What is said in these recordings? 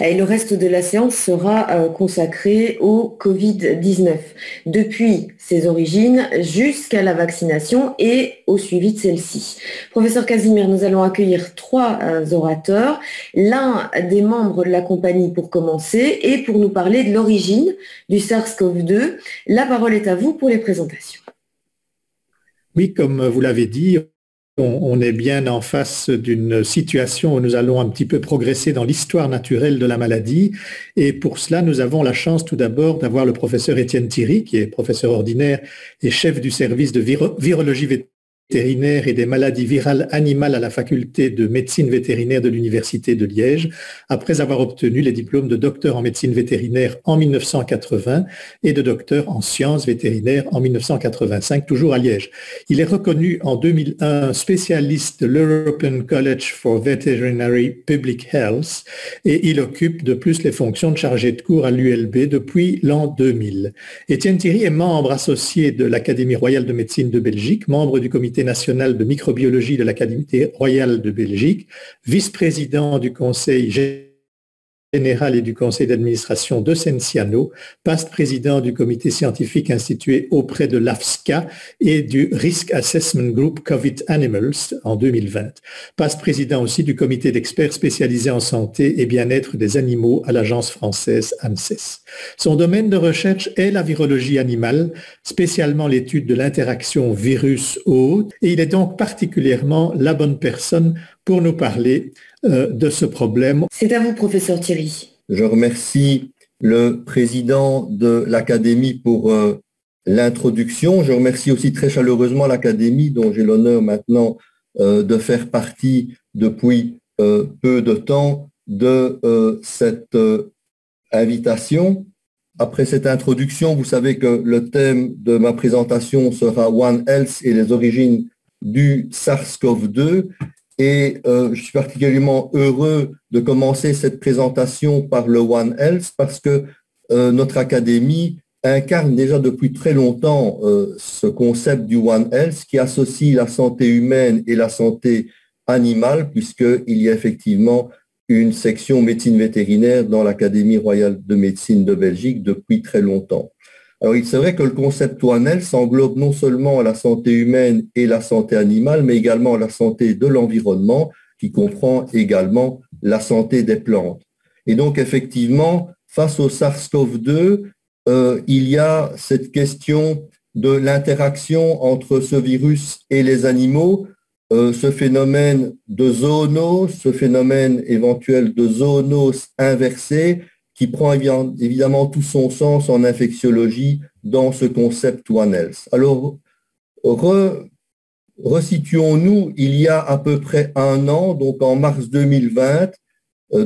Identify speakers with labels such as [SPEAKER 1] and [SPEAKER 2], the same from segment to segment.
[SPEAKER 1] Et le reste de la séance sera consacré au Covid-19, depuis ses origines jusqu'à la vaccination et au suivi de celle-ci. Professeur Casimir, nous allons accueillir trois orateurs, l'un des membres de la compagnie pour commencer et pour nous parler de l'origine du SARS-CoV-2. La parole est à vous pour les présentations.
[SPEAKER 2] Oui, comme vous l'avez dit, on est bien en face d'une situation où nous allons un petit peu progresser dans l'histoire naturelle de la maladie. Et pour cela, nous avons la chance tout d'abord d'avoir le professeur Étienne Thierry, qui est professeur ordinaire et chef du service de virologie vétérinaire et des maladies virales animales à la faculté de médecine vétérinaire de l'Université de Liège, après avoir obtenu les diplômes de docteur en médecine vétérinaire en 1980 et de docteur en sciences vétérinaires en 1985, toujours à Liège. Il est reconnu en 2001 spécialiste de l'European College for Veterinary Public Health et il occupe de plus les fonctions de chargé de cours à l'ULB depuis l'an 2000. Étienne Thierry est membre associé de l'Académie royale de médecine de Belgique, membre du Comité national de microbiologie de l'Académie royale de Belgique, vice-président du Conseil général et du conseil d'administration de Sensiano, past président du comité scientifique institué auprès de l'AFSCA et du Risk Assessment Group COVID Animals en 2020, past président aussi du comité d'experts spécialisés en santé et bien-être des animaux à l'agence française ANSES. Son domaine de recherche est la virologie animale, spécialement l'étude de l'interaction virus-hôte, et il est donc particulièrement la bonne personne pour nous parler de ce problème.
[SPEAKER 1] C'est à vous, professeur Thierry.
[SPEAKER 3] Je remercie le président de l'Académie pour l'introduction. Je remercie aussi très chaleureusement l'Académie, dont j'ai l'honneur maintenant de faire partie depuis peu de temps, de cette invitation. Après cette introduction, vous savez que le thème de ma présentation sera One Health et les origines du SARS-CoV-2. Et je suis particulièrement heureux de commencer cette présentation par le One Health parce que notre académie incarne déjà depuis très longtemps ce concept du One Health qui associe la santé humaine et la santé animale, puisqu'il y a effectivement une section médecine vétérinaire dans l'Académie royale de médecine de Belgique depuis très longtemps. Alors, c'est vrai que le concept One Health englobe non seulement la santé humaine et la santé animale, mais également la santé de l'environnement, qui comprend également la santé des plantes. Et donc, effectivement, face au SARS-CoV-2, il y a cette question de l'interaction entre ce virus et les animaux, ce phénomène de zoonose, ce phénomène éventuel de zoonose inversée, qui prend évidemment tout son sens en infectiologie dans ce concept One Health. Alors, resituons-nous il y a à peu près un an, donc en mars 2020,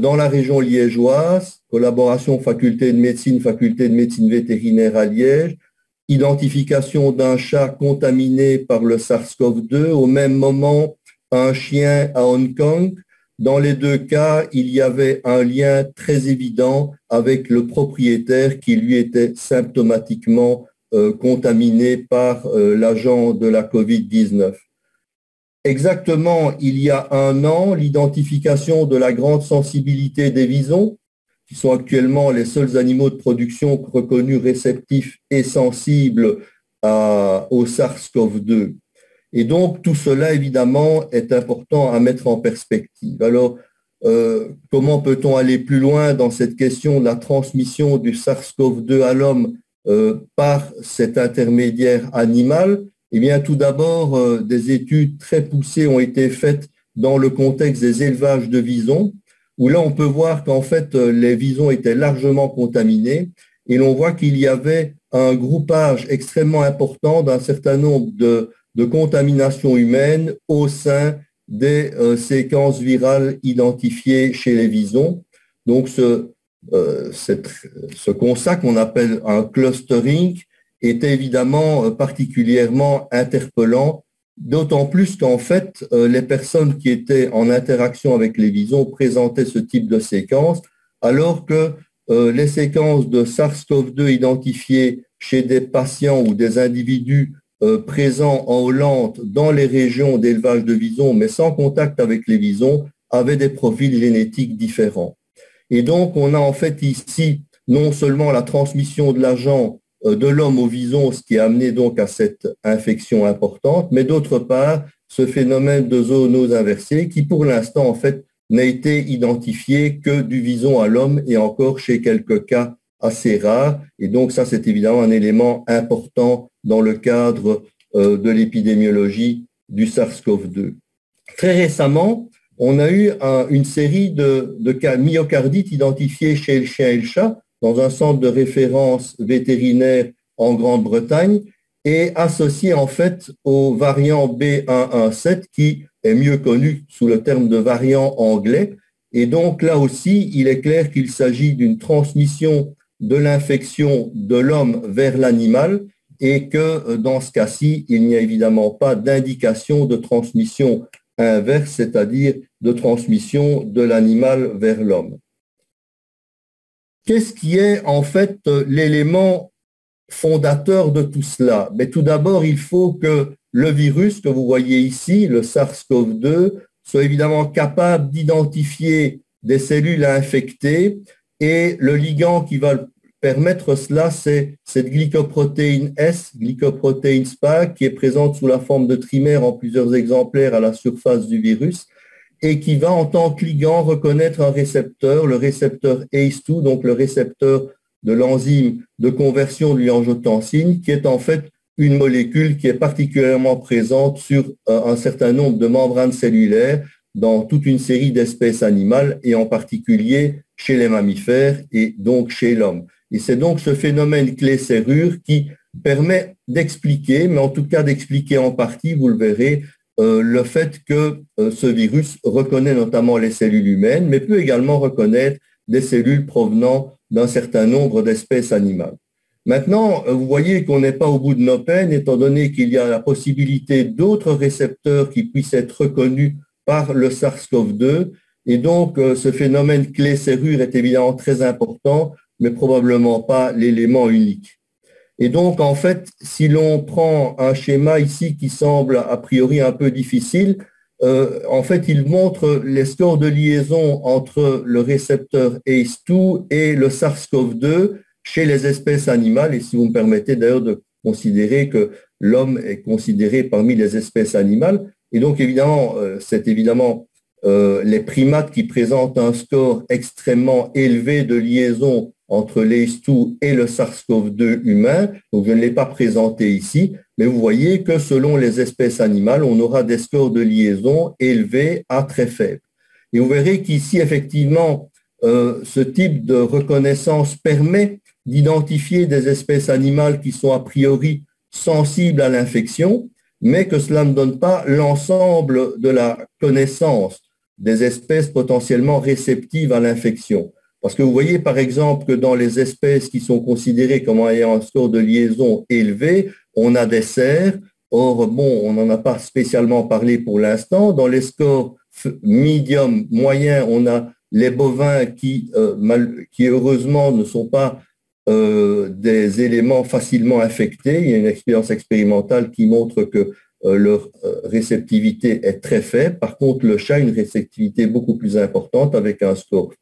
[SPEAKER 3] dans la région liégeoise, collaboration faculté de médecine vétérinaire à Liège, identification d'un chat contaminé par le SARS-CoV-2, au même moment un chien à Hong Kong. Dans les deux cas, il y avait un lien très évident avec le propriétaire qui lui était symptomatiquement contaminé par l'agent de la COVID-19. Exactement, il y a un an, l'identification de la grande sensibilité des visons, qui sont actuellement les seuls animaux de production reconnus réceptifs et sensibles au SARS-CoV-2. Et donc, tout cela, évidemment, est important à mettre en perspective. Alors, comment peut-on aller plus loin dans cette question de la transmission du SARS-CoV-2 à l'homme par cet intermédiaire animal? Eh bien, tout d'abord, des études très poussées ont été faites dans le contexte des élevages de visons, où là, on peut voir qu'en fait, les visons étaient largement contaminés et l'on voit qu'il y avait un groupage extrêmement important d'un certain nombre de contamination humaine au sein des séquences virales identifiées chez les visons. Donc, ce constat qu'on appelle un clustering était évidemment particulièrement interpellant, d'autant plus qu'en fait, les personnes qui étaient en interaction avec les visons présentaient ce type de séquence, alors que les séquences de SARS-CoV-2 identifiées chez des patients ou des individus présents en Hollande dans les régions d'élevage de visons, mais sans contact avec les visons, avaient des profils génétiques différents. Et donc, on a en fait ici non seulement la transmission de l'agent de l'homme au vison, ce qui a amené donc à cette infection importante, mais d'autre part, ce phénomène de zoonose inversée qui, pour l'instant, en fait, n'a été identifié que du vison à l'homme et encore chez quelques cas assez rares. Et donc, ça, c'est évidemment un élément important dans le cadre de l'épidémiologie du SARS-CoV-2. Très récemment, on a eu une série de cas myocardite identifiés chez le chien et le chat dans un centre de référence vétérinaire en Grande-Bretagne et associés en fait au variant B117 qui est mieux connu sous le terme de variant anglais. Et donc là aussi, il est clair qu'il s'agit d'une transmission de l'infection de l'homme vers l'animal et que dans ce cas-ci, il n'y a évidemment pas d'indication de transmission inverse, c'est-à-dire de transmission de l'animal vers l'homme. Qu'est-ce qui est en fait l'élément fondateur de tout cela? Mais tout d'abord, il faut que le virus que vous voyez ici, le SARS-CoV-2, soit évidemment capable d'identifier des cellules à infecter et le ligand qui va permettre cela, c'est cette glycoprotéine S, glycoprotéine SPAC, qui est présente sous la forme de trimère en plusieurs exemplaires à la surface du virus et qui va en tant que ligand reconnaître un récepteur, le récepteur ACE2, donc le récepteur de l'enzyme de conversion de l'angiotensine, qui est en fait une molécule qui est particulièrement présente sur un certain nombre de membranes cellulaires dans toute une série d'espèces animales et en particulier chez les mammifères et donc chez l'homme. Et c'est donc ce phénomène clé-serrure qui permet d'expliquer, mais en tout cas d'expliquer en partie, vous le verrez, le fait que ce virus reconnaît notamment les cellules humaines, mais peut également reconnaître des cellules provenant d'un certain nombre d'espèces animales. Maintenant, vous voyez qu'on n'est pas au bout de nos peines, étant donné qu'il y a la possibilité d'autres récepteurs qui puissent être reconnus par le SARS-CoV-2. Et donc, ce phénomène clé-serrure est évidemment très important, mais probablement pas l'élément unique. Et donc, en fait, si l'on prend un schéma ici qui semble a priori un peu difficile, en fait, il montre les scores de liaison entre le récepteur ACE2 et le SARS-CoV-2 chez les espèces animales. Et si vous me permettez d'ailleurs de considérer que l'homme est considéré parmi les espèces animales. Et donc, évidemment, c'est évidemment les primates qui présentent un score extrêmement élevé de liaison entre l'ACE2 et le SARS-CoV-2 humain. Donc, je ne l'ai pas présenté ici, mais vous voyez que selon les espèces animales, on aura des scores de liaison élevés à très faibles. Et vous verrez qu'ici, effectivement, ce type de reconnaissance permet d'identifier des espèces animales qui sont a priori sensibles à l'infection, mais que cela ne donne pas l'ensemble de la connaissance des espèces potentiellement réceptives à l'infection. Parce que vous voyez, par exemple, que dans les espèces qui sont considérées comme ayant un score de liaison élevé, on a des cerfs. Or, bon, on n'en a pas spécialement parlé pour l'instant. Dans les scores médium, moyens, on a les bovins qui heureusement ne sont pas des éléments facilement infectés. Il y a une expérience expérimentale qui montre que leur réceptivité est très faible. Par contre, le chat a une réceptivité beaucoup plus importante avec un score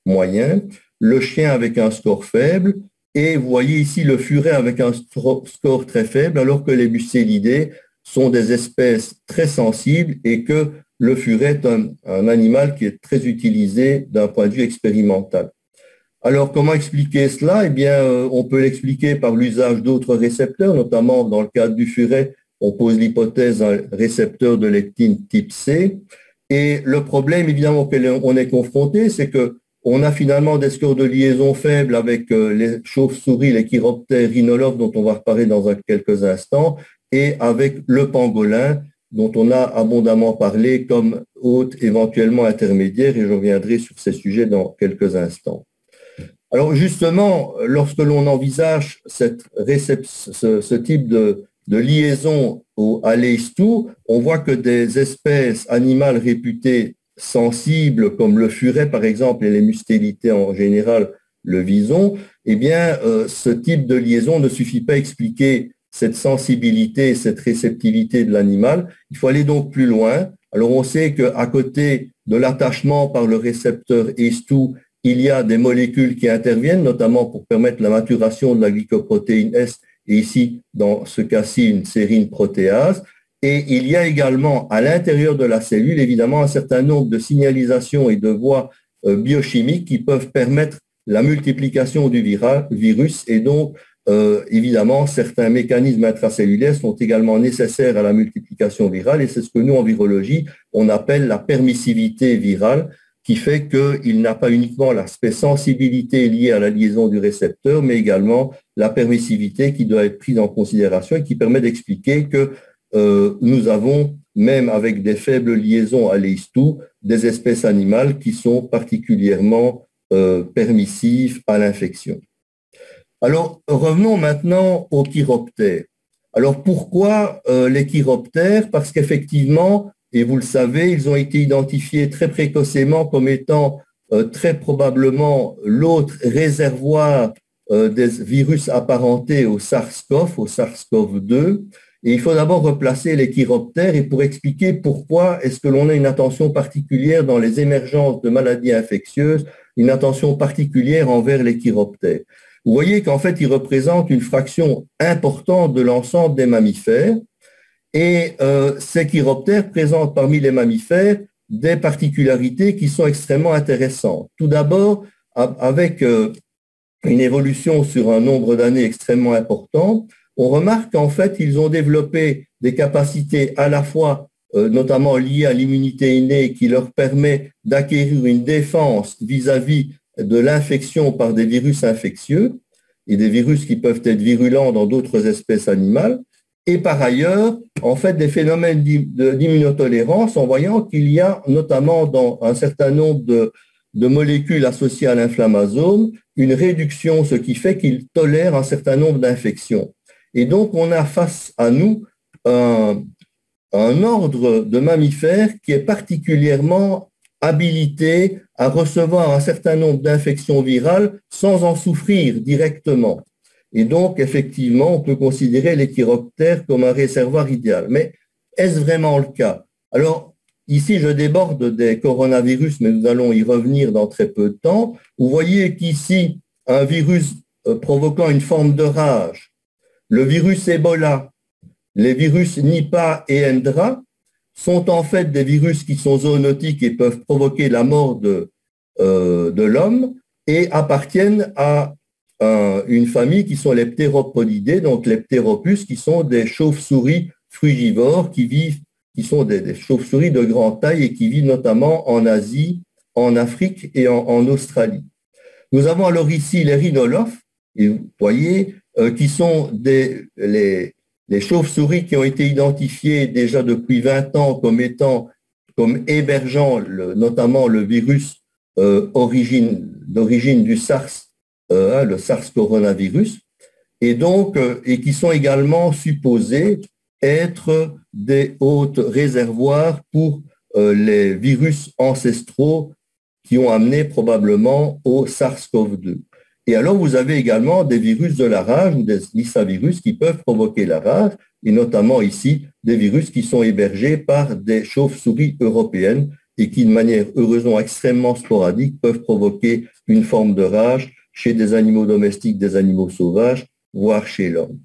[SPEAKER 3] moyen, le chien avec un score faible, et vous voyez ici le furet avec un score très faible, alors que les muscélidés sont des espèces très sensibles et que le furet est un animal qui est très utilisé d'un point de vue expérimental. Alors, comment expliquer cela? Eh bien, on peut l'expliquer par l'usage d'autres récepteurs, notamment dans le cadre du furet, on pose l'hypothèse d'un récepteur de lectine type C. Et le problème, évidemment, auquel on est confronté, c'est que on a finalement des scores de liaison faibles avec les chauves-souris, les chiroptères rhinolophes, dont on va reparler dans quelques instants, et avec le pangolin, dont on a abondamment parlé comme hôte éventuellement intermédiaire, et je reviendrai sur ces sujets dans quelques instants. Alors justement, lorsque l'on envisage ce type de liaison à l'ACE2, on voit que des espèces animales réputées sensibles, comme le furet par exemple et les mustélidés en général, le vison, eh bien, ce type de liaison ne suffit pas à expliquer cette sensibilité, cette réceptivité de l'animal. Il faut aller donc plus loin. Alors, on sait qu'à côté de l'attachement par le récepteur ACE2, il y a des molécules qui interviennent, notamment pour permettre la maturation de la glycoprotéine S, et ici, dans ce cas-ci, une sérine protéase. Et il y a également, à l'intérieur de la cellule, évidemment, un certain nombre de signalisations et de voies biochimiques qui peuvent permettre la multiplication du virus. Et donc, évidemment, certains mécanismes intracellulaires sont également nécessaires à la multiplication virale. Et c'est ce que nous, en virologie, on appelle la permissivité virale, qui fait qu'il n'a pas uniquement l'aspect sensibilité lié à la liaison du récepteur, mais également la permissivité qui doit être prise en considération et qui permet d'expliquer que nous avons, même avec des faibles liaisons à l'ACE2, des espèces animales qui sont particulièrement permissives à l'infection. Alors, revenons maintenant aux chiroptères. Alors, pourquoi les chiroptères? Parce qu'effectivement, et vous le savez, ils ont été identifiés très précocement comme étant très probablement l'autre réservoir des virus apparentés au SARS-CoV, au SARS-CoV-2. Et il faut d'abord replacer les chiroptères et pour expliquer pourquoi est-ce que l'on a une attention particulière dans les émergences de maladies infectieuses, une attention particulière envers les chiroptères. Vous voyez qu'en fait, ils représentent une fraction importante de l'ensemble des mammifères. Et ces chiroptères présentent parmi les mammifères des particularités qui sont extrêmement intéressantes. Tout d'abord, avec une évolution sur un nombre d'années extrêmement important, on remarque qu'en fait, ils ont développé des capacités à la fois, notamment liées à l'immunité innée, qui leur permet d'acquérir une défense vis-à-vis de l'infection par des virus infectieux et des virus qui peuvent être virulents dans d'autres espèces animales. Et par ailleurs, en fait, des phénomènes d'immunotolérance en voyant qu'il y a notamment dans un certain nombre de molécules associées à l'inflammasome une réduction, ce qui fait qu'ils tolèrent un certain nombre d'infections. Et donc, on a face à nous un ordre de mammifères qui est particulièrement habilité à recevoir un certain nombre d'infections virales sans en souffrir directement. Et donc, effectivement, on peut considérer les chiroptères comme un réservoir idéal. Mais est-ce vraiment le cas? Alors, ici, je déborde des coronavirus, mais nous allons y revenir dans très peu de temps. Vous voyez qu'ici, un virus provoquant une forme de rage, le virus Ebola, les virus Nipah et Hendra sont en fait des virus qui sont zoonotiques et peuvent provoquer la mort de l'homme et appartiennent à une famille qui sont les ptéropodidés, donc les ptéropus, qui sont des chauves-souris frugivores qui sont des chauves-souris de grande taille et qui vivent notamment en Asie, en Afrique et en Australie. Nous avons alors ici les rhinolophes, et vous voyez, qui sont les chauves-souris qui ont été identifiées déjà depuis 20 ans comme hébergeant notamment le virus d'origine du SARS, le SARS coronavirus, et qui sont également supposés être des hôtes réservoirs pour les virus ancestraux qui ont amené probablement au SARS-CoV-2. Et alors, vous avez également des virus de la rage ou des lissavirus qui peuvent provoquer la rage, et notamment ici, des virus qui sont hébergés par des chauves-souris européennes et qui, de manière heureusement extrêmement sporadique, peuvent provoquer une forme de rage chez des animaux domestiques, des animaux sauvages, voire chez l'homme.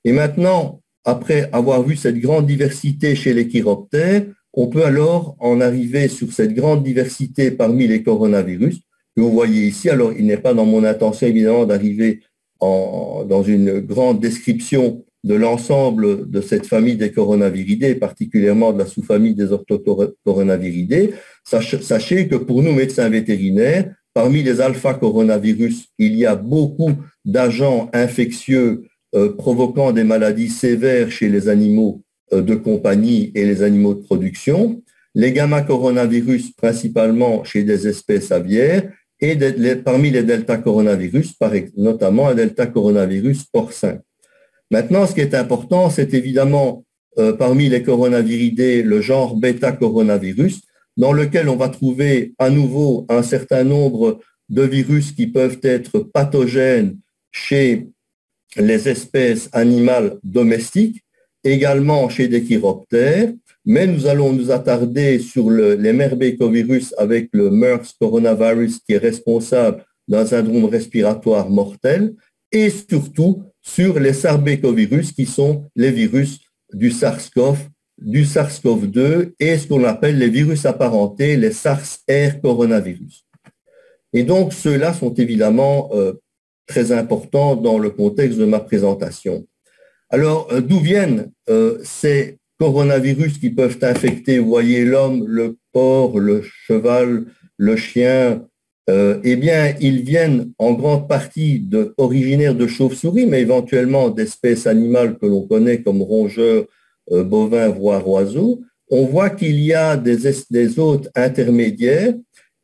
[SPEAKER 3] Et maintenant, après avoir vu cette grande diversité chez les chiroptères, on peut alors en arriver sur cette grande diversité parmi les coronavirus que vous voyez ici. Alors, il n'est pas dans mon intention, évidemment, d'arriver dans une grande description de l'ensemble de cette famille des coronaviridés, particulièrement de la sous-famille des orthocoronaviridés. Sachez que pour nous, médecins vétérinaires, parmi les alpha-coronavirus, il y a beaucoup d'agents infectieux provoquant des maladies sévères chez les animaux de compagnie et les animaux de production, les gamma-coronavirus principalement chez des espèces aviaires et parmi les delta-coronavirus, notamment un delta-coronavirus porcin. Maintenant, ce qui est important, c'est évidemment parmi les coronaviridés, le genre bêta-coronavirus, dans lequel on va trouver à nouveau un certain nombre de virus qui peuvent être pathogènes chez les espèces animales domestiques, également chez des chiroptères. mais nous allons nous attarder sur les merbecovirus avec le MERS coronavirus qui est responsable d'un syndrome respiratoire mortel et surtout sur les sarbecovirus qui sont les virus du SARS-CoV-2 et ce qu'on appelle les virus apparentés, les SARS-R coronavirus. Et donc, ceux-là sont évidemment très importants dans le contexte de ma présentation. Alors, d'où viennent ces coronavirus qui peuvent infecter, vous voyez, l'homme, le porc, le cheval, le chien? Eh bien, ils viennent en grande partie originaires de chauves-souris, mais éventuellement d'espèces animales que l'on connaît comme rongeurs, bovins, voire oiseaux. On voit qu'il y a des hôtes intermédiaires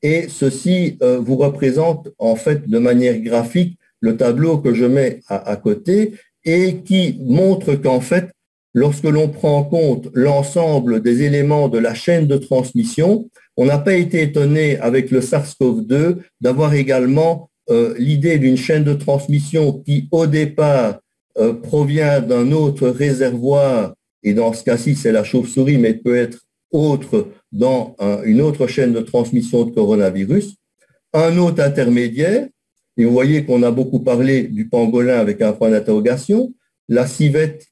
[SPEAKER 3] et ceci vous représente en fait de manière graphique le tableau que je mets à côté et qui montre qu'en fait, lorsque l'on prend en compte l'ensemble des éléments de la chaîne de transmission, on n'a pas été étonné avec le SARS-CoV-2 d'avoir également l'idée d'une chaîne de transmission qui, au départ, provient d'un autre réservoir, et dans ce cas-ci, c'est la chauve-souris, mais peut être autre dans une autre chaîne de transmission de coronavirus, un autre intermédiaire, et vous voyez qu'on a beaucoup parlé du pangolin avec un point d'interrogation, la civette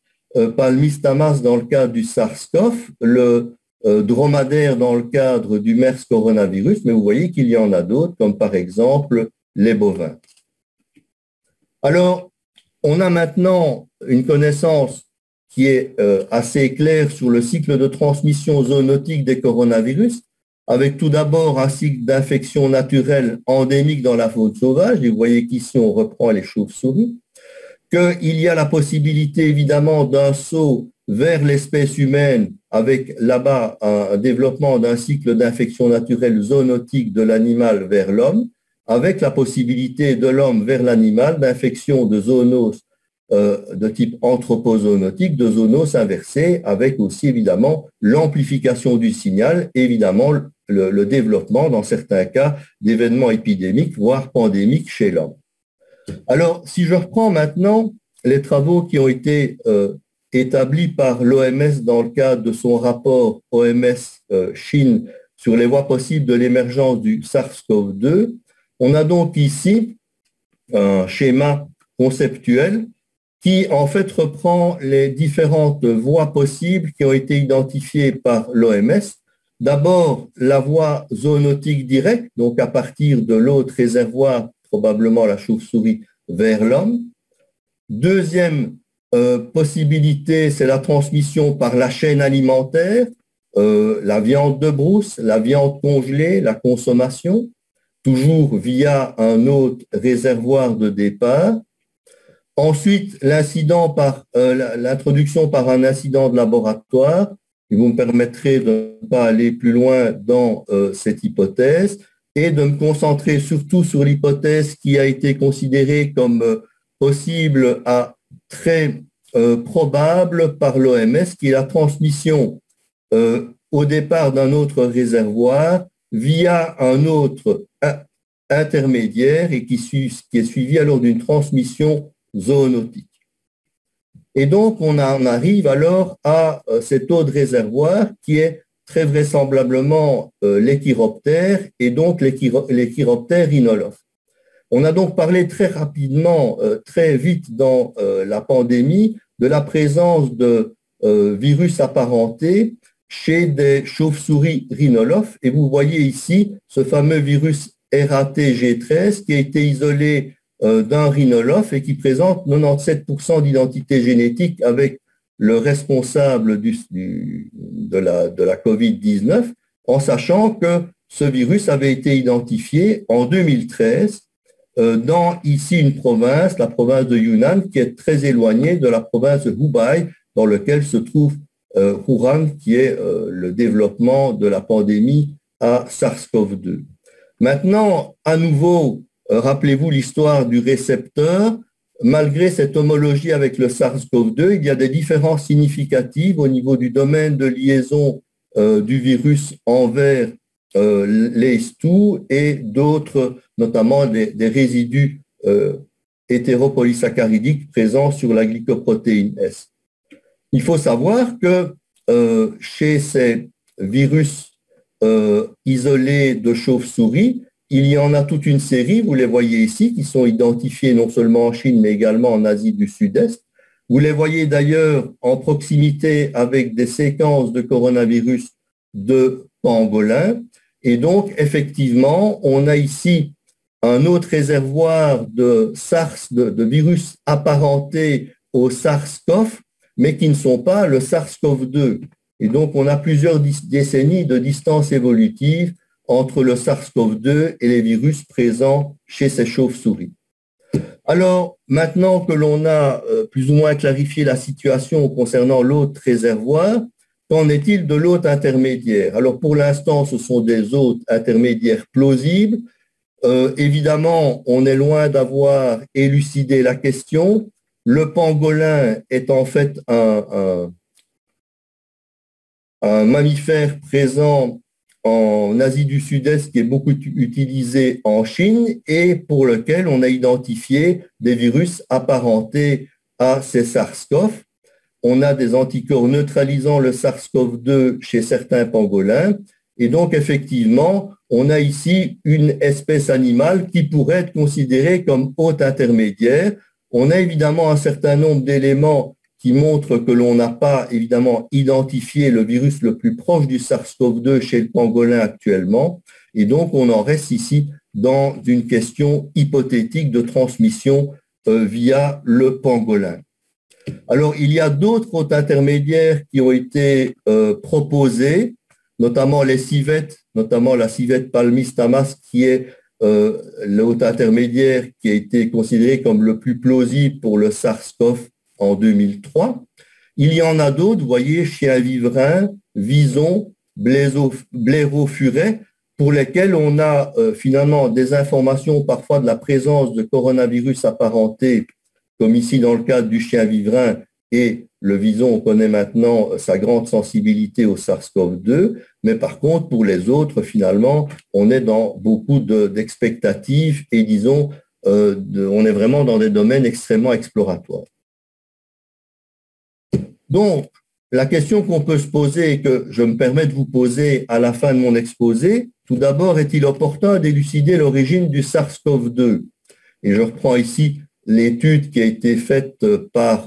[SPEAKER 3] palmistamas dans le cadre du SARS-CoV, le dromadaire dans le cadre du MERS coronavirus, mais vous voyez qu'il y en a d'autres, comme par exemple les bovins. Alors, on a maintenant une connaissance qui est assez claire sur le cycle de transmission zoonotique des coronavirus, avec tout d'abord un cycle d'infection naturelle endémique dans la faune sauvage, et vous voyez qu'ici on reprend les chauves-souris, qu'il y a la possibilité évidemment d'un saut vers l'espèce humaine avec là-bas un développement d'un cycle d'infection naturelle zoonotique de l'animal vers l'homme, avec la possibilité de l'homme vers l'animal d'infection de zoonoses de type anthropozoonotique, de zoonoses inversées, avec aussi évidemment l'amplification du signal, et évidemment le développement dans certains cas d'événements épidémiques, voire pandémiques chez l'homme. Alors, si je reprends maintenant les travaux qui ont été établis par l'OMS dans le cadre de son rapport OMS-Chine sur les voies possibles de l'émergence du SARS-CoV-2, on a donc ici un schéma conceptuel qui en fait reprend les différentes voies possibles qui ont été identifiées par l'OMS. D'abord, la voie zoonotique directe, donc à partir de l'autre réservoir, probablement la chauve-souris, vers l'homme. Deuxième possibilité, c'est la transmission par la chaîne alimentaire, la viande de brousse, la viande congelée, la consommation, toujours via un autre réservoir de départ. Ensuite, l'introduction par un incident de laboratoire, et vous me permettrez de ne pas aller plus loin dans cette hypothèse, et de me concentrer surtout sur l'hypothèse qui a été considérée comme possible à très probable par l'OMS, qui est la transmission au départ d'un autre réservoir via un autre intermédiaire et qui est suivi alors d'une transmission zoonotique. Et donc, on en arrive alors à cet autre réservoir qui est très vraisemblablement l'échiroptère et donc l'échiroptère rhinolophe. On a donc parlé très rapidement, très vite dans la pandémie, de la présence de virus apparentés chez des chauves-souris rhinolophes. Et vous voyez ici ce fameux virus RATG13 qui a été isolé d'un rhinolophe et qui présente 97% d'identité génétique avec le responsable de la COVID-19, en sachant que ce virus avait été identifié en 2013 dans ici une province, la province de Yunnan, qui est très éloignée de la province de Hubei, dans laquelle se trouve Wuhan, qui est le développement de la pandémie à SARS-CoV-2. Maintenant, à nouveau, rappelez-vous l'histoire du récepteur. Malgré cette homologie avec le SARS-CoV-2, il y a des différences significatives au niveau du domaine de liaison du virus envers l'ACE2 et d'autres, notamment des résidus hétéropolysaccharidiques présents sur la glycoprotéine S. Il faut savoir que chez ces virus isolés de chauve-souris, il y en a toute une série, vous les voyez ici, qui sont identifiés non seulement en Chine, mais également en Asie du Sud-Est. Vous les voyez d'ailleurs en proximité avec des séquences de coronavirus de pangolin. Et donc, effectivement, on a ici un autre réservoir de SARS, de virus apparentés au SARS-CoV, mais qui ne sont pas le SARS-CoV-2. Et donc, on a plusieurs décennies de distance évolutive entre le SARS-CoV-2 et les virus présents chez ces chauves-souris. Alors, maintenant que l'on a plus ou moins clarifié la situation concernant l'hôte réservoir, qu'en est-il de l'hôte intermédiaire? Alors, pour l'instant, ce sont des hôtes intermédiaires plausibles. Évidemment, on est loin d'avoir élucidé la question. Le pangolin est en fait un mammifère présent en Asie du Sud-Est qui est beaucoup utilisé en Chine et pour lequel on a identifié des virus apparentés à ces SARS-CoV. On a des anticorps neutralisant le SARS-CoV-2 chez certains pangolins. Et donc, effectivement, on a ici une espèce animale qui pourrait être considérée comme hôte intermédiaire. On a évidemment un certain nombre d'éléments qui montrent que l'on n'a pas évidemment identifié le virus le plus proche du SARS-CoV-2 chez le pangolin actuellement. Et donc, on en reste ici dans une question hypothétique de transmission via le pangolin. Alors, il y a d'autres hôtes intermédiaires qui ont été proposés, notamment les civettes, notamment la civette Palmis tamas, qui est l'hôte intermédiaire qui a été considéré comme le plus plausible pour le SARS-CoV en 2003. Il y en a d'autres, vous voyez, chien vivrin, vison, blaireau-furet, pour lesquels on a finalement des informations parfois de la présence de coronavirus apparentés, comme ici dans le cadre du chien vivrin, et le vison, on connaît maintenant sa grande sensibilité au SARS-CoV-2, mais par contre, pour les autres, finalement, on est dans beaucoup d'expectatives et disons, on est vraiment dans des domaines extrêmement exploratoires. Donc, la question qu'on peut se poser et que je me permets de vous poser à la fin de mon exposé, tout d'abord, est-il opportun d'élucider l'origine du SARS-CoV-2? Et je reprends ici l'étude qui a été faite par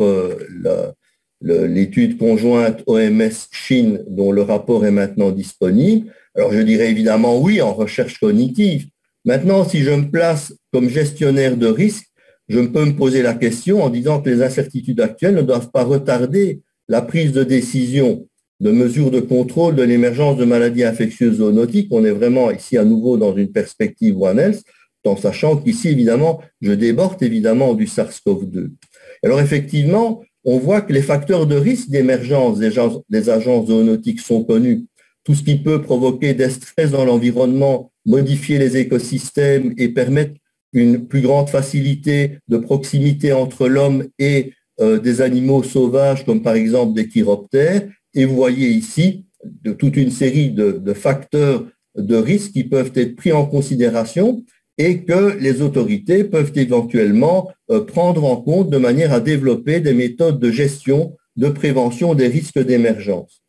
[SPEAKER 3] l'étude conjointe OMS-Chine, dont le rapport est maintenant disponible. Alors, je dirais évidemment oui en recherche cognitive. Maintenant, si je me place comme gestionnaire de risque, je peux me poser la question en disant que les incertitudes actuelles ne doivent pas retarder la prise de décision de mesures de contrôle de l'émergence de maladies infectieuses zoonotiques. On est vraiment ici à nouveau dans une perspective One Health, en sachant qu'ici, évidemment, je déborde évidemment du SARS-CoV-2. Alors, effectivement, on voit que les facteurs de risque d'émergence des agents zoonotiques sont connus. Tout ce qui peut provoquer des stress dans l'environnement, modifier les écosystèmes et permettre une plus grande facilité de proximité entre l'homme et des animaux sauvages, comme par exemple des chiroptères. Et vous voyez ici toute une série de facteurs de risque qui peuvent être pris en considération et que les autorités peuvent éventuellement prendre en compte de manière à développer des méthodes de gestion, de prévention des risques d'émergence.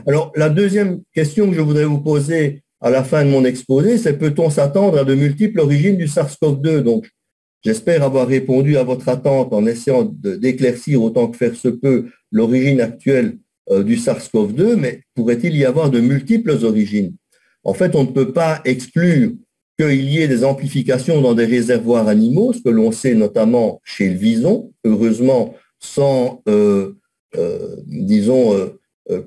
[SPEAKER 3] Alors, la deuxième question que je voudrais vous poser à la fin de mon exposé, c'est peut-on s'attendre à de multiples origines du SARS-CoV-2? Donc, j'espère avoir répondu à votre attente en essayant d'éclaircir autant que faire se peut l'origine actuelle du SARS-CoV-2, mais pourrait-il y avoir de multiples origines? En fait, on ne peut pas exclure qu'il y ait des amplifications dans des réservoirs animaux, ce que l'on sait notamment chez le vison, heureusement sans,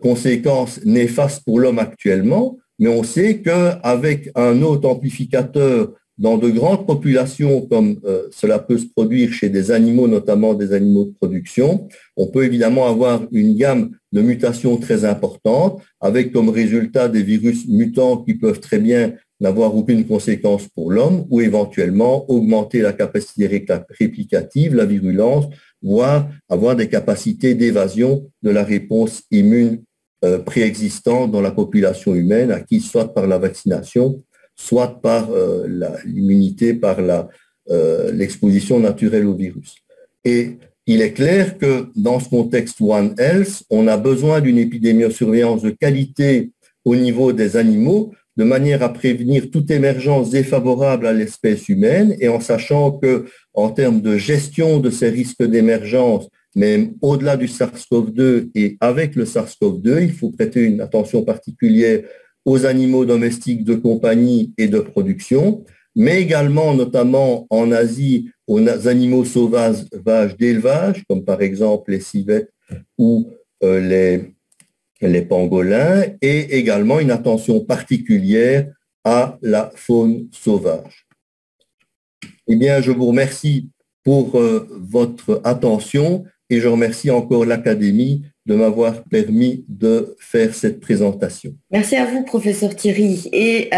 [SPEAKER 3] conséquences néfastes pour l'homme actuellement, mais on sait qu'avec un autre amplificateur dans de grandes populations, comme cela peut se produire chez des animaux, notamment des animaux de production, on peut évidemment avoir une gamme de mutations très importantes, avec comme résultat des virus mutants qui peuvent très bien n'avoir aucune conséquence pour l'homme, ou éventuellement augmenter la capacité réplicative, la virulence, voire avoir des capacités d'évasion de la réponse immune préexistante dans la population humaine, acquise soit par la vaccination, soit par l'immunité, par l'exposition naturelle au virus. Et il est clair que dans ce contexte One Health, on a besoin d'une épidémiosurveillance de qualité au niveau des animaux, de manière à prévenir toute émergence défavorable à l'espèce humaine, et en sachant que, en termes de gestion de ces risques d'émergence, même au-delà du SARS-CoV-2 et avec le SARS-CoV-2, il faut prêter une attention particulière aux animaux domestiques de compagnie et de production, mais également, notamment en Asie, aux animaux sauvages d'élevage, comme par exemple les civettes ou les pangolins, et également une attention particulière à la faune sauvage. Eh bien, je vous remercie pour votre attention et je remercie encore l'Académie de m'avoir permis de faire cette présentation.
[SPEAKER 1] Merci à vous, professeur Thierry. Et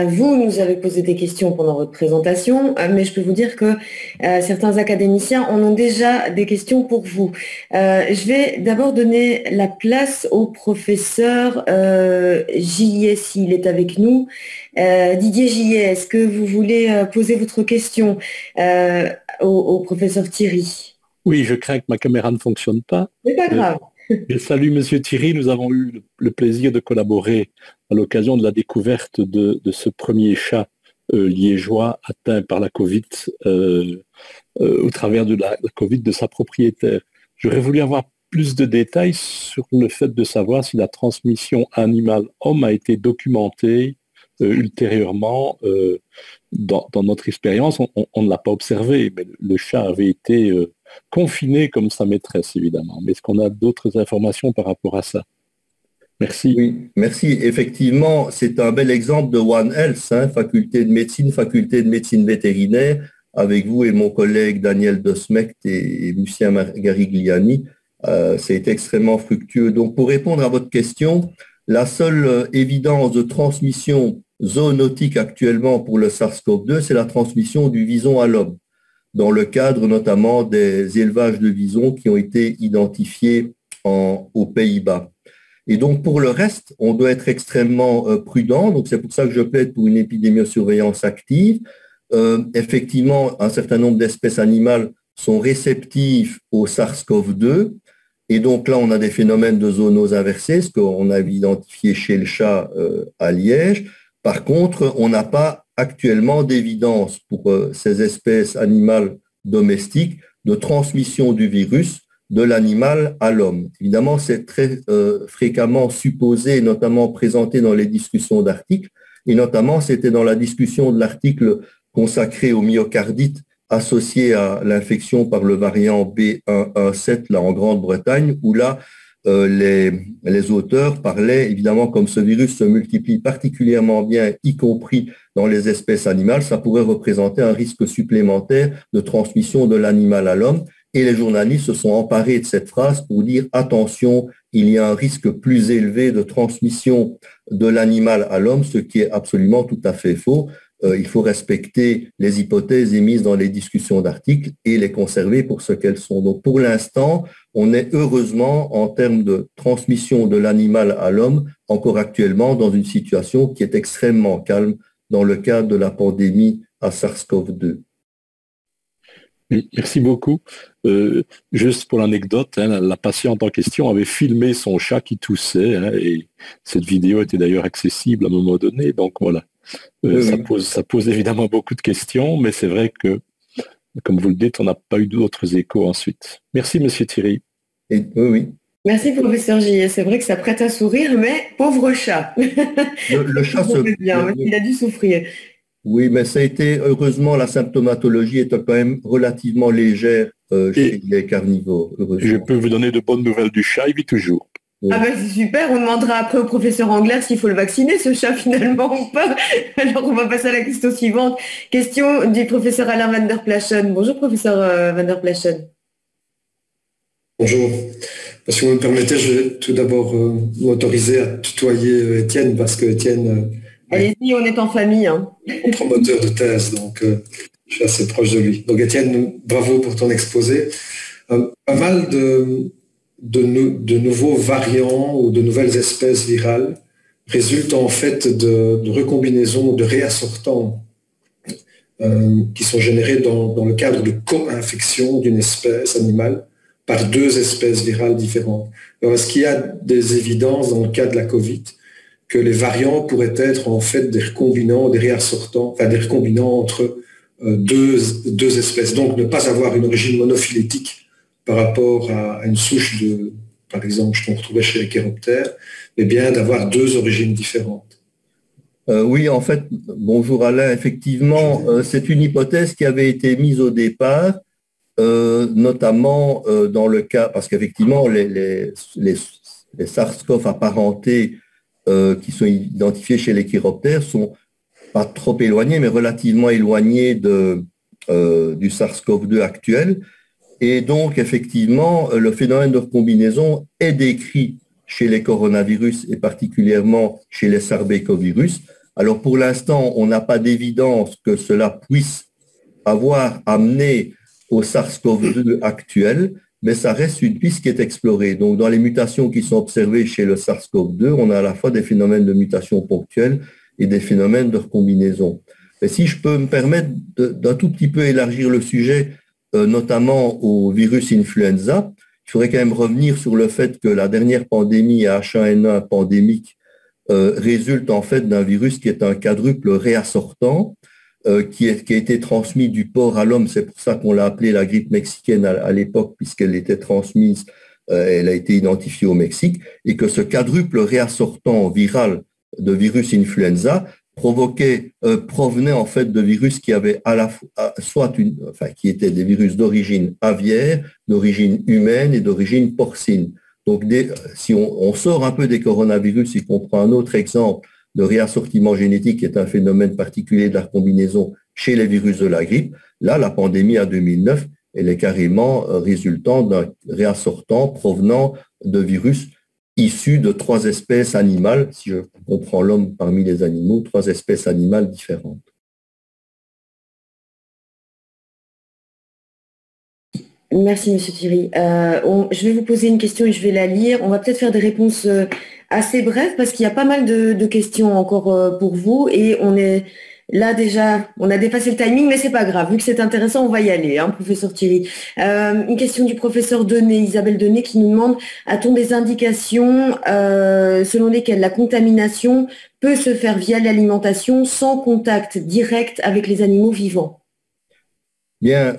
[SPEAKER 1] vous nous avez posé des questions pendant votre présentation, mais je peux vous dire que certains académiciens en ont déjà des questions pour vous. Je vais d'abord donner la place au professeur Gillet, s'il est avec nous. Didier Gillet, est-ce que vous voulez poser votre question au professeur Thierry?
[SPEAKER 4] Oui, je crains que ma caméra ne fonctionne pas.
[SPEAKER 1] C'est pas grave.
[SPEAKER 4] Salut Monsieur Thierry, nous avons eu le plaisir de collaborer à l'occasion de la découverte de ce premier chat liégeois atteint par la Covid au travers de la Covid de sa propriétaire. J'aurais voulu avoir plus de détails sur le fait de savoir si la transmission animal-homme a été documentée ultérieurement. Dans notre expérience, on ne l'a pas observé, mais le chat avait été confiné comme sa maîtresse, évidemment. Mais est-ce qu'on a d'autres informations par rapport à ça? Merci.
[SPEAKER 3] Oui, merci. Effectivement, c'est un bel exemple de One Health, faculté de médecine vétérinaire, avec vous et mon collègue Daniel Dosmecht et Lucien Garigliani. C'est extrêmement fructueux. Donc, pour répondre à votre question, la seule évidence de transmission zoonotique actuellement pour le SARS-CoV-2, c'est la transmission du vison à l'homme, dans le cadre notamment des élevages de visons qui ont été identifiés aux Pays-Bas. Et donc, pour le reste, on doit être extrêmement prudent. Donc, c'est pour ça que je plaide pour une épidémiosurveillance active. Effectivement, un certain nombre d'espèces animales sont réceptives au SARS-CoV-2. Et donc là, on a des phénomènes de zoonose inversée, ce qu'on a identifié chez le chat à Liège. Par contre, on n'a pas actuellement d'évidence pour ces espèces animales domestiques de transmission du virus de l'animal à l'homme. Évidemment, c'est très fréquemment supposé, notamment présenté dans les discussions d'articles, et notamment c'était dans la discussion de l'article consacré au myocardite associé à l'infection par le variant B117 là, en Grande-Bretagne, où là, les auteurs parlaient, évidemment, comme ce virus se multiplie particulièrement bien, y compris dans les espèces animales, ça pourrait représenter un risque supplémentaire de transmission de l'animal à l'homme. Et les journalistes se sont emparés de cette phrase pour dire, attention, il y a un risque plus élevé de transmission de l'animal à l'homme, ce qui est absolument tout à fait faux. Il faut respecter les hypothèses émises dans les discussions d'articles et les conserver pour ce qu'elles sont. Donc, pour l'instant, on est heureusement, en termes de transmission de l'animal à l'homme, encore actuellement dans une situation qui est extrêmement calme dans le cadre de la pandémie à SARS-CoV-2.
[SPEAKER 4] Merci beaucoup. Juste pour l'anecdote, la patiente en question avait filmé son chat qui toussait, et cette vidéo était d'ailleurs accessible à un moment donné. Donc voilà, ça pose évidemment beaucoup de questions, mais c'est vrai que, comme vous le dites, on n'a pas eu d'autres échos ensuite. Merci, Monsieur Thierry.
[SPEAKER 3] Oui.
[SPEAKER 1] Merci, professeur Gillet. C'est vrai que ça prête à sourire, mais pauvre chat.
[SPEAKER 3] Le chat
[SPEAKER 1] il a dû souffrir.
[SPEAKER 3] Oui, mais ça a été, heureusement, la symptomatologie est quand même relativement légère chez les carnivores.
[SPEAKER 4] Je peux vous donner de bonnes nouvelles du chat, il vit toujours.
[SPEAKER 1] Oui. Ah ben c'est super, on demandera après au professeur Angler s'il faut le vacciner, ce chat finalement ou pas. Alors on va passer à la question suivante. Question du professeur Alain Van der Plachen. Bonjour professeur Van der Plachen.
[SPEAKER 5] Bonjour. Si vous me permettez, je vais tout d'abord m'autoriser à tutoyer Étienne, parce que Étienne...
[SPEAKER 1] Allez-y, on est en famille.
[SPEAKER 5] Mon promoteur de thèse, donc je suis assez proche de lui. Donc Étienne, bravo pour ton exposé. Pas mal de nouveaux variants ou de nouvelles espèces virales résultent en fait de recombinaisons, de réassortants qui sont générés dans le cadre de co-infection d'une espèce animale par deux espèces virales différentes. Alors, est-ce qu'il y a des évidences dans le cas de la Covid que les variants pourraient être en fait des recombinants, des réassortants, enfin des recombinants entre deux espèces, donc ne pas avoir une origine monophylétique par rapport à une souche de, par exemple, qu'on retrouvait chez les chiroptères, mais bien d'avoir deux origines différentes.
[SPEAKER 3] Oui, en fait, bonjour Alain, effectivement, c'est une hypothèse qui avait été mise au départ, notamment dans le cas, parce qu'effectivement, les SARS-CoV apparentés qui sont identifiés chez les chiroptères sont pas trop éloignés, mais relativement éloignés du SARS-CoV-2 actuel. Et donc, effectivement, le phénomène de recombinaison est décrit chez les coronavirus et particulièrement chez les sarbecovirus. Alors, pour l'instant, on n'a pas d'évidence que cela puisse avoir amené au SARS-CoV-2 actuel, mais ça reste une piste qui est explorée. Donc, dans les mutations qui sont observées chez le SARS-CoV-2, on a à la fois des phénomènes de mutation ponctuelle et des phénomènes de recombinaison. Et si je peux me permettre d'un tout petit peu élargir le sujet, notamment au virus influenza, il faudrait quand même revenir sur le fait que la dernière pandémie H1N1 pandémique résulte en fait d'un virus qui est un quadruple réassortant, qui a été transmis du porc à l'homme. C'est pour ça qu'on l'a appelé la grippe mexicaine à l'époque, puisqu'elle était transmise, elle a été identifiée au Mexique, et que ce quadruple réassortant viral de virus influenza provenait en fait de virus qui avaient à la fois, qui étaient des virus d'origine aviaire, d'origine humaine et d'origine porcine. Donc, si on sort un peu des coronavirus et qu'on prend un autre exemple de réassortiment génétique, qui est un phénomène particulier de la combinaison chez les virus de la grippe, là, la pandémie à 2009, elle est carrément résultant d'un réassortant provenant de virus issus de trois espèces animales, si je comprends l'homme parmi les animaux, trois espèces animales différentes.
[SPEAKER 1] Merci, Monsieur Thierry. Je vais vous poser une question et je vais la lire. On va peut-être faire des réponses assez brèves parce qu'il y a pas mal de questions encore pour vous et on est là déjà, on a dépassé le timing, mais c'est pas grave. Vu que c'est intéressant, on va y aller, hein, professeur Thierry. Une question du professeur Denet, Isabelle Denet, qui nous demande: a-t-on des indications selon lesquelles la contamination peut se faire via l'alimentation sans contact direct avec les animaux vivants?
[SPEAKER 3] Bien,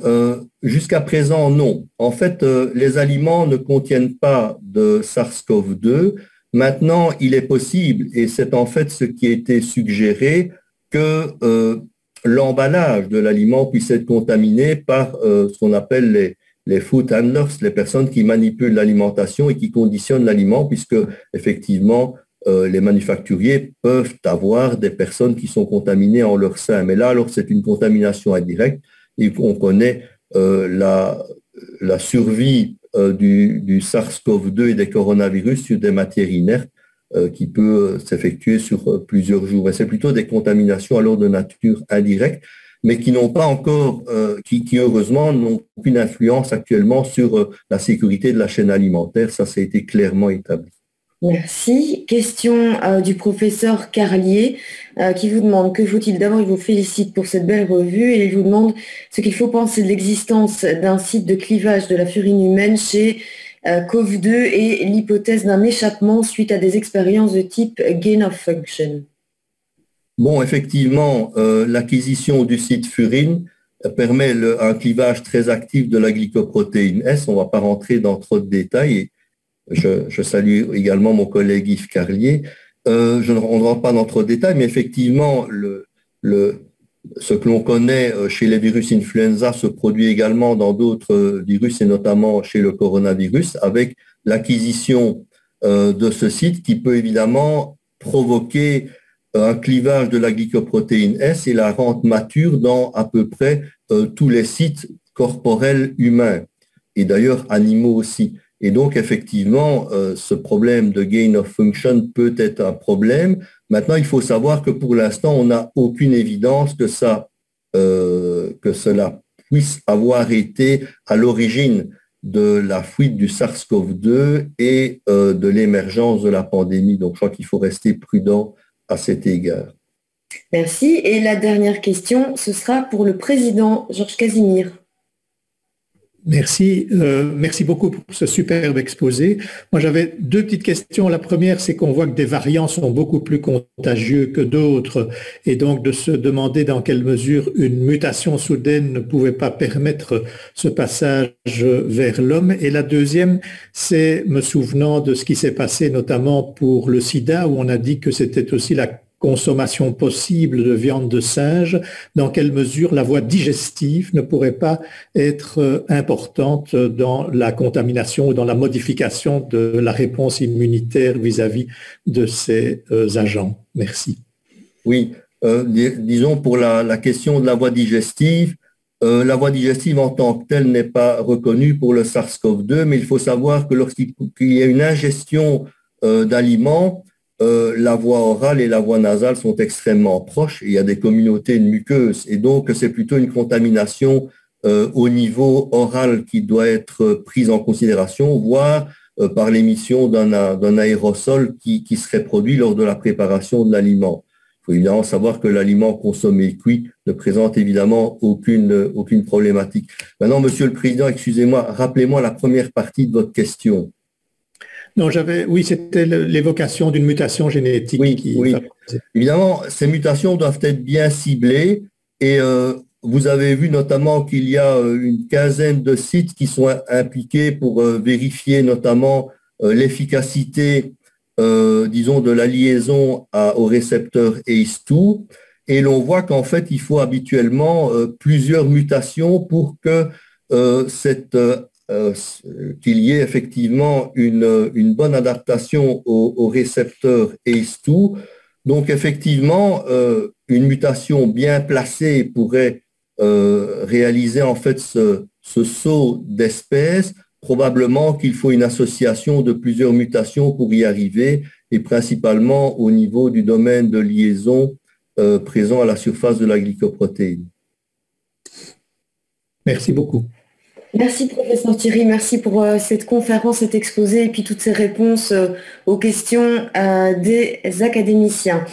[SPEAKER 3] jusqu'à présent, non. En fait, les aliments ne contiennent pas de SARS-CoV-2. Maintenant, il est possible, et c'est en fait ce qui a été suggéré, que l'emballage de l'aliment puisse être contaminé par ce qu'on appelle les food handlers, les personnes qui manipulent l'alimentation et qui conditionnent l'aliment, puisque effectivement, les manufacturiers peuvent avoir des personnes qui sont contaminées en leur sein. Mais là, alors, c'est une contamination indirecte. Et on connaît la survie du SARS-CoV-2 et des coronavirus sur des matières inertes qui peut s'effectuer sur plusieurs jours. Et c'est plutôt des contaminations alors de nature indirecte, mais qui n'ont pas encore, qui heureusement n'ont aucune influence actuellement sur la sécurité de la chaîne alimentaire. Ça a été clairement établi.
[SPEAKER 1] Merci. Question du professeur Carlier qui vous demande: que faut-il? D'abord, il vous félicite pour cette belle revue et il vous demande ce qu'il faut penser de l'existence d'un site de clivage de la furine humaine chez CoV-2 et l'hypothèse d'un échappement suite à des expériences de type gain of function.
[SPEAKER 3] Bon, effectivement, l'acquisition du site furine permet un clivage très actif de la glycoprotéine S. On ne va pas rentrer dans trop de détails. Je salue également mon collègue Yves Carlier. On ne rentre pas dans trop de détails, mais effectivement, ce que l'on connaît chez les virus influenza se produit également dans d'autres virus, et notamment chez le coronavirus, avec l'acquisition de ce site qui peut évidemment provoquer un clivage de la glycoprotéine S et la rendre mature dans à peu près tous les sites corporels humains, et d'ailleurs animaux aussi. Et donc, effectivement, ce problème de gain of function peut être un problème. Maintenant, il faut savoir que pour l'instant, on n'a aucune évidence que cela puisse avoir été à l'origine de la fuite du SARS-CoV-2 et de l'émergence de la pandémie. Donc, je crois qu'il faut rester prudent à cet égard.
[SPEAKER 1] Merci. Et la dernière question, ce sera pour le président Georges Casimir.
[SPEAKER 2] Merci, merci beaucoup pour ce superbe exposé. Moi, j'avais deux petites questions. La première, c'est qu'on voit que des variants sont beaucoup plus contagieux que d'autres, et donc de se demander dans quelle mesure une mutation soudaine ne pouvait pas permettre ce passage vers l'homme. Et la deuxième, c'est me souvenant de ce qui s'est passé notamment pour le sida, où on a dit que c'était aussi la consommation possible de viande de singe, dans quelle mesure la voie digestive ne pourrait pas être importante dans la contamination ou dans la modification de la réponse immunitaire vis-à-vis de ces agents. Merci.
[SPEAKER 3] Oui, disons pour la question de la voie digestive en tant que telle n'est pas reconnue pour le SARS-CoV-2, mais il faut savoir que lorsqu'il y a une ingestion d'aliments, la voie orale et la voie nasale sont extrêmement proches. Il y a des communautés de muqueuses et donc c'est plutôt une contamination au niveau oral qui doit être prise en considération, voire par l'émission d'un aérosol qui serait produit lors de la préparation de l'aliment. Il faut évidemment savoir que l'aliment consommé cuit ne présente évidemment aucune problématique. Maintenant, Monsieur le Président, excusez-moi, rappelez-moi la première partie de votre question.
[SPEAKER 2] Non, oui, c'était l'évocation d'une mutation génétique.
[SPEAKER 3] Oui. Évidemment, ces mutations doivent être bien ciblées et vous avez vu notamment qu'il y a une quinzaine de sites qui sont impliqués pour vérifier notamment l'efficacité, disons, de la liaison au récepteur ACE2. Et l'on voit qu'en fait, il faut habituellement plusieurs mutations pour que qu'il y ait effectivement une bonne adaptation au récepteur ACE2. Donc, effectivement, une mutation bien placée pourrait réaliser en fait ce saut d'espèces. Probablement qu'il faut une association de plusieurs mutations pour y arriver, et principalement au niveau du domaine de liaison présent à la surface de la glycoprotéine.
[SPEAKER 2] Merci beaucoup.
[SPEAKER 1] Merci professeur Thierry, merci pour cette conférence, cet exposé et puis toutes ces réponses aux questions des académiciens.